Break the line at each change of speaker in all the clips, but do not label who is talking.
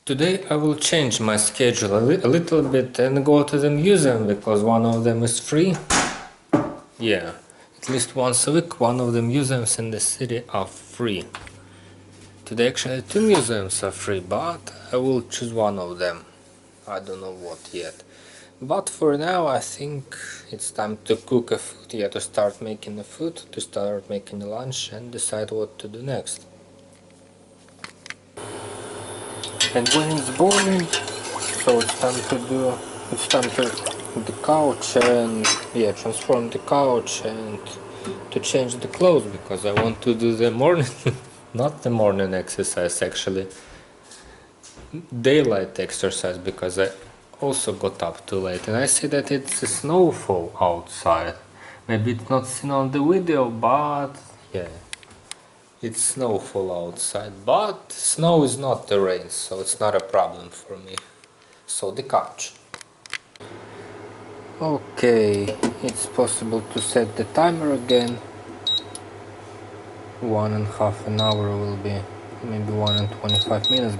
Today I will change my schedule a little bit and go to the museum because one of them is free. Yeah, at least once a week one of the museums in the city are free. Today actually two museums are free, but I will choose one of them. I don't know what yet. But for now I think it's time to cook a food, to start making the food, to start making the lunch and decide what to do next. And when it's boiling, so it's time to the couch and transform the couch and to change the clothes because I want to do the morning, not the morning exercise actually, daylight exercise because I also got up too late and I see that it's a snowfall outside. Maybe it's not seen on the video, but yeah, it's snowfall outside, but snow is not the rain, so it's not a problem for me. So the couch. Okay, it's possible to set the timer again. 1.5 hours will be maybe 1 and 25 minutes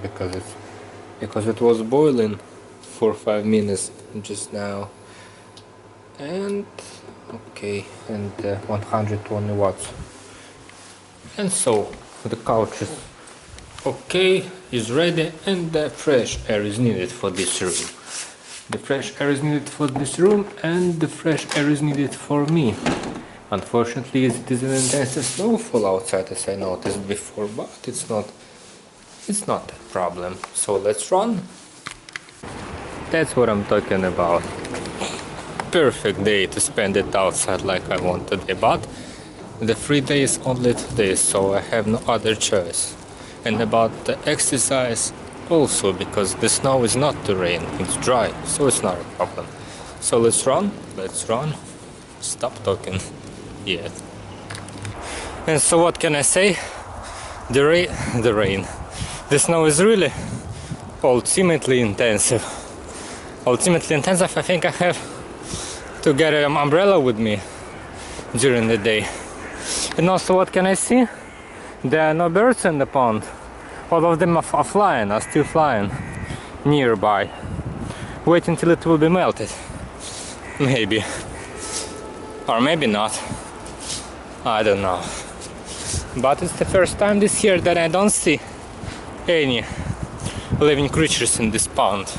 because it was boiling for 5 minutes just now. And okay, and 120 watts. And so the couch is okay, is ready, and the fresh air is needed for this room. The fresh air is needed for this room and the fresh air is needed for me. Unfortunately it is an intense snowfall outside as I noticed before, but it's not a problem. So let's run. That's what I'm talking about. Perfect day to spend it outside like I want today, but the free day is only today, so I have no other choice. And about the exercise also, because the snow is not the rain, it's dry, so it's not a problem. So let's run. Stop talking. Yeah. And so what can I say? The snow is really ultimately intensive. I think I have to get an umbrella with me during the day. And also, what can I see? There are no birds in the pond. All of them are still flying nearby. Wait until it will be melted. Maybe. Or maybe not. I don't know. But it's the first time this year that I don't see any living creatures in this pond.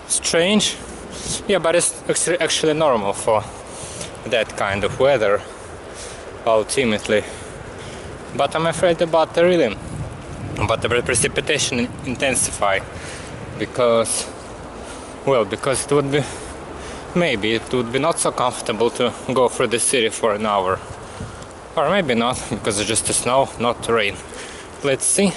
Strange. Yeah, but it's actually normal for that kind of weather. Ultimately, but I'm afraid about the precipitation intensify because it would be not so comfortable to go through the city for an hour, or maybe not because it's just the snow, not the rain. Let's see.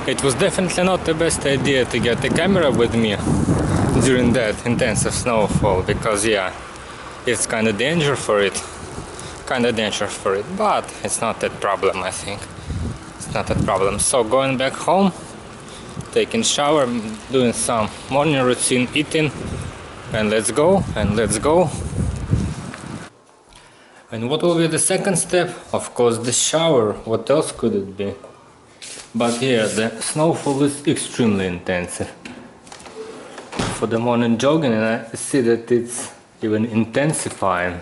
It was definitely not the best idea to get the camera with me during that intensive snowfall because it's kind of dangerous for it, but it's not that problem. I think it's not that problem. So going back home, taking shower, doing some morning routine, eating, and let's go. And what will be the second step? Of course the shower. What else could it be? But the snowfall is extremely intensive. For the morning jogging, and I see that it's even intensifying.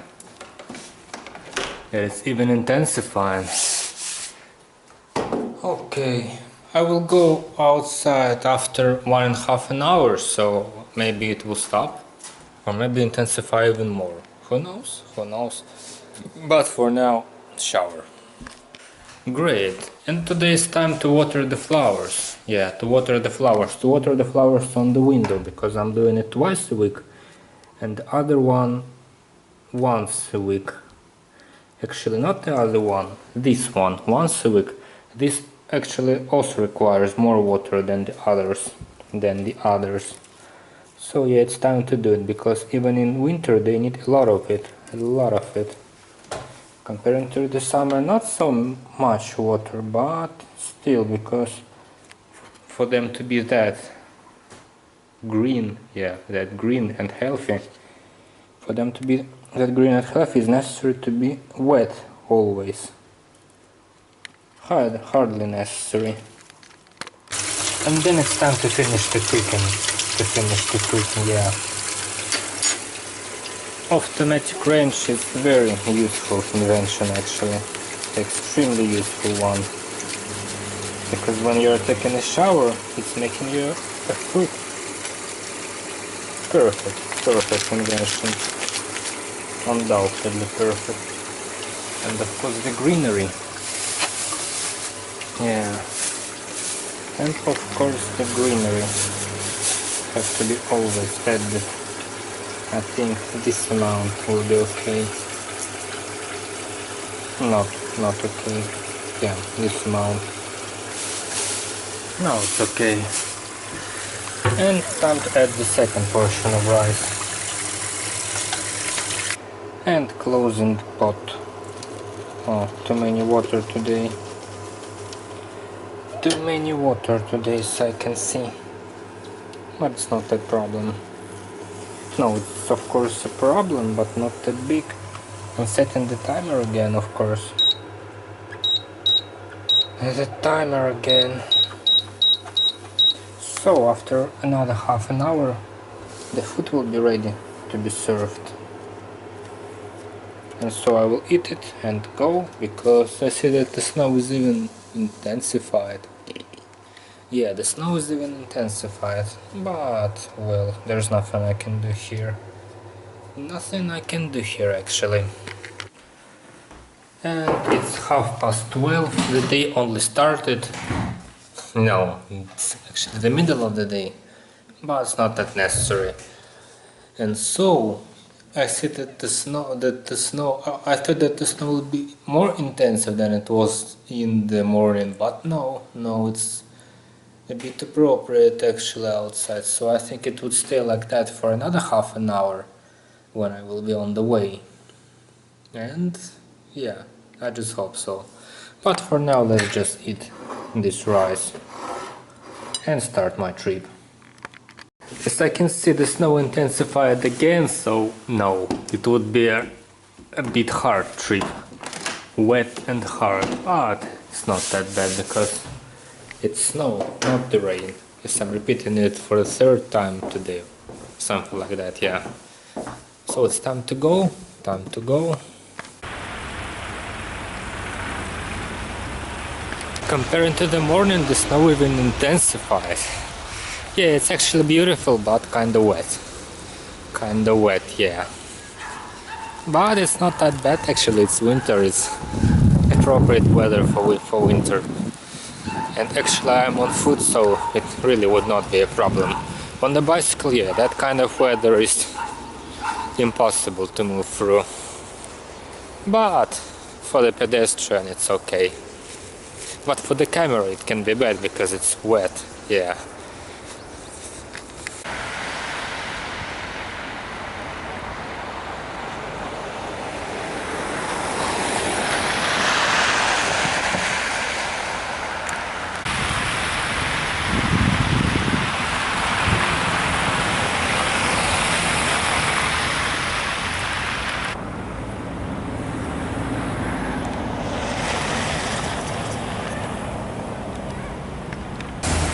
It's even intensifying. Okay, I will go outside after 1.5 hours, so maybe it will stop, or maybe intensify even more. Who knows? But for now, shower. Great, and today is time to water the flowers. To water the flowers on the window, because I'm doing it twice a week and the other one once a week. Actually, not the other one, this one once a week. This actually also requires more water than the others. So it's time to do it, because even in winter they need a lot of it. Comparing to the summer, not so much water, but still, because for them to be that green, yeah, that green and healthy, for them to be that green and healthy is necessary to be wet always. Hardly necessary. And then it's time to finish the cooking. Yeah. Automatic range is very useful invention actually. Extremely useful one. Because when you're taking a shower, it's making you a fruit. Perfect invention. Undoubtedly perfect. And of course the greenery. Yeah. And of course the greenery has to be always added. I think this amount will be okay. Not okay. Yeah, this amount. No, it's okay. And time to add the second portion of rice. And closing the pot. Oh, too many water today. Too many water today, so I can see. But it's not a problem. No, it's of course a problem, but not that big. I'm setting the timer again, of course. The timer again. So after another half an hour, the food will be ready to be served. And so I will eat it and go, because I see that the snow is even intensified. Yeah, the snow is even intensified, but, well, there's nothing I can do here. Nothing I can do here, actually. And it's 12:30, the day only started. No, it's actually the middle of the day, but it's not that necessary. And so, I see that the snow, I thought that the snow will be more intensive than it was in the morning, but no, it's a bit appropriate actually outside, so I think it would stay like that for another half an hour when I will be on the way. And yeah, I just hope so. But for now, let's just eat this rice and start my trip. As I can see, the snow intensified again, so no, it would be a bit hard trip. Wet and hard, but it's not that bad because it's snow, not the rain. Yes, I'm repeating it for the third time today. Something like that, yeah. So it's time to go. Comparing to the morning, the snow even intensified. Yeah, it's actually beautiful, but kinda wet. Yeah. But it's not that bad actually, it's winter, it's appropriate weather for winter. And actually I'm on foot, so it really would not be a problem. On the bicycle, yeah, that kind of weather is impossible to move through. But for the pedestrian it's okay. But for the camera it can be bad because it's wet, yeah.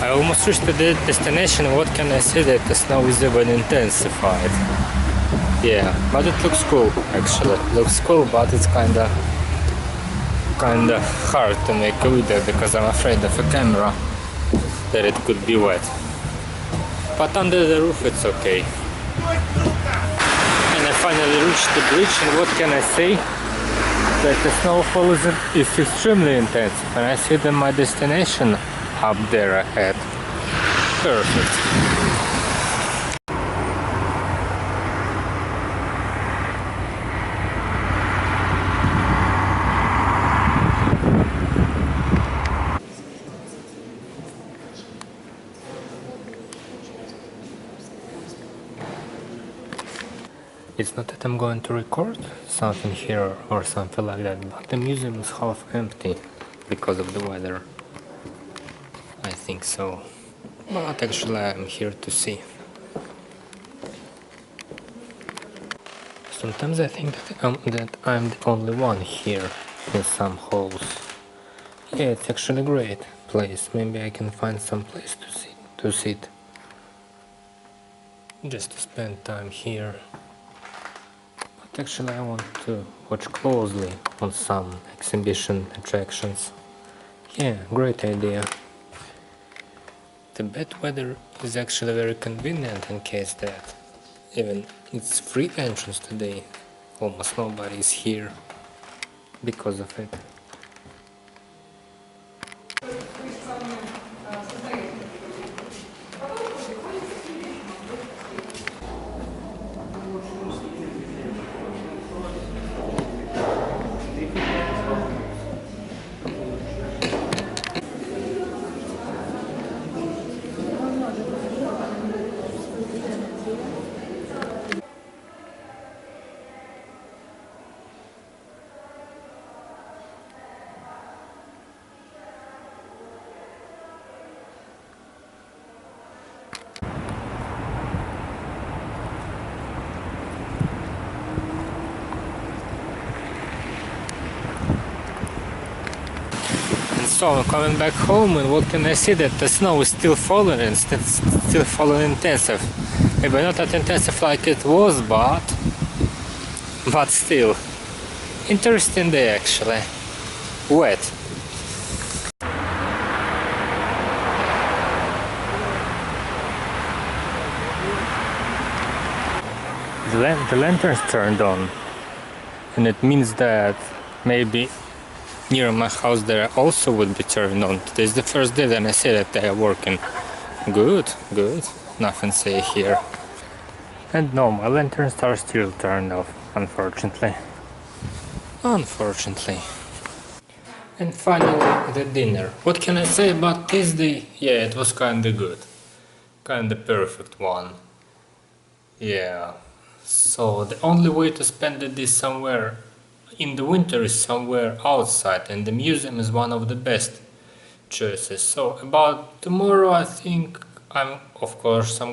I almost reached the destination. What can I say, that the snow is even intensified. Yeah, but it looks cool actually. It looks cool, but it's kinda hard to make a video because I'm afraid of a camera that it could be wet. But under the roof it's okay. And I finally reached the bridge, and what can I say? That the snowfall is extremely intense, and I see that my destination up there ahead. Perfect. It's not that I'm going to record something here or something like that, but the museum is half empty because of the weather. I think so. But actually I'm here to see. Sometimes I think that I'm the only one here in some halls. Yeah, it's actually a great place. Maybe I can find some place to sit. Just to spend time here. But actually I want to watch closely on some exhibition attractions. Yeah, great idea. The bad weather is actually very convenient in case that even it's free entrance today. Almost nobody is here because of it. So I'm coming back home, and what can I see? That the snow is still falling and still falling intensive. Maybe not that intensive like it was, but still. Interesting day actually. Wet. The lantern's turned on, and it means that maybe near my house there also would be turned on. Today's the first day that I see that they are working. Good, good. Nothing say here. And no, my lanterns are still turned off, unfortunately. Unfortunately. And finally, the dinner. What can I say about this day? Yeah, it was kinda good. Kinda perfect one. Yeah. So the only way to spend the day somewhere in the winter is somewhere outside, and the museum is one of the best choices. So about tomorrow, I think I'm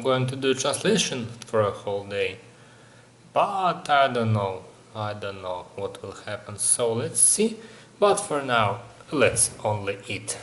going to do translation for a whole day, but I don't know what will happen, so let's see. But for now, let's only eat.